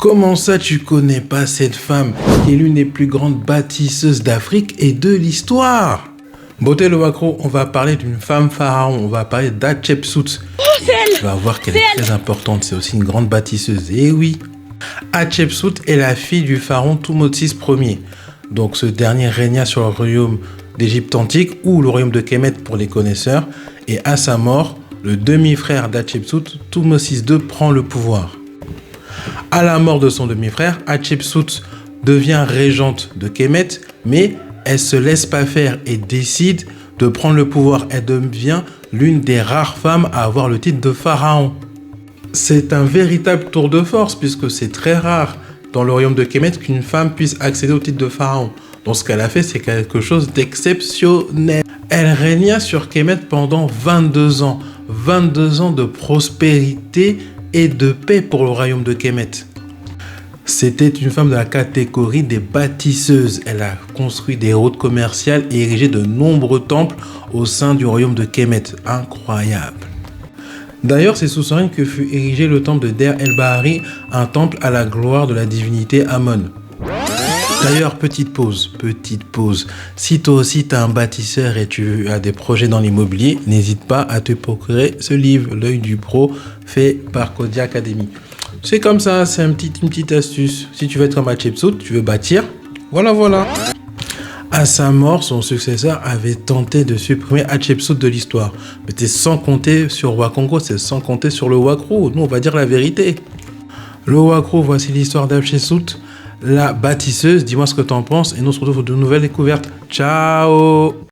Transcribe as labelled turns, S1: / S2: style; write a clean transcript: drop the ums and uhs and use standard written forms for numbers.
S1: Comment ça tu connais pas cette femme qui est l'une des plus grandes bâtisseuses d'Afrique et de l'histoire? Beauté le Wakro, on va parler d'une femme pharaon, on va parler d'Hatchepsout. Tu vas voir qu'elle est très importante, c'est aussi une grande bâtisseuse. Et oui, Hatchepsout est la fille du pharaon Thoutmôsis Ier. Donc ce dernier régna sur le royaume d'Égypte antique ou le royaume de Kémet pour les connaisseurs. Et à sa mort, le demi-frère d'Hatchepsout, Thoutmôsis II, prend le pouvoir. À la mort de son demi-frère, Hatchepsout devient régente de Kémet, mais elle se laisse pas faire et décide de prendre le pouvoir. Elle devient l'une des rares femmes à avoir le titre de pharaon. C'est un véritable tour de force puisque c'est très rare dans le royaume de Kémet qu'une femme puisse accéder au titre de pharaon. Donc ce qu'elle a fait, c'est quelque chose d'exceptionnel. Elle régna sur Kémet pendant 22 ans. 22 ans de prospérité et de paix pour le royaume de Kémet. C'était une femme de la catégorie des bâtisseuses. Elle a construit des routes commerciales et érigé de nombreux temples au sein du royaume de Kémet. Incroyable. D'ailleurs, c'est sous son règne que fut érigé le temple de Der el-Bahari, un temple à la gloire de la divinité Amon. D'ailleurs, petite pause. Si toi aussi t'es un bâtisseur et tu as des projets dans l'immobilier, n'hésite pas à te procurer ce livre, L'œil du pro, fait par Codia Academy. C'est comme ça, c'est une petite astuce. Si tu veux être un Hatchepsout, tu veux bâtir, voilà. À sa mort, son successeur avait tenté de supprimer Hatchepsout de l'histoire. Mais c'est sans compter sur Wakongo, c'est sans compter sur le Wakro. Nous, on va dire la vérité. Le Wakro, voici l'histoire d'Hatchepsout, la bâtisseuse. Dis-moi ce que t'en penses et nous on se retrouve pour de nouvelles découvertes. Ciao!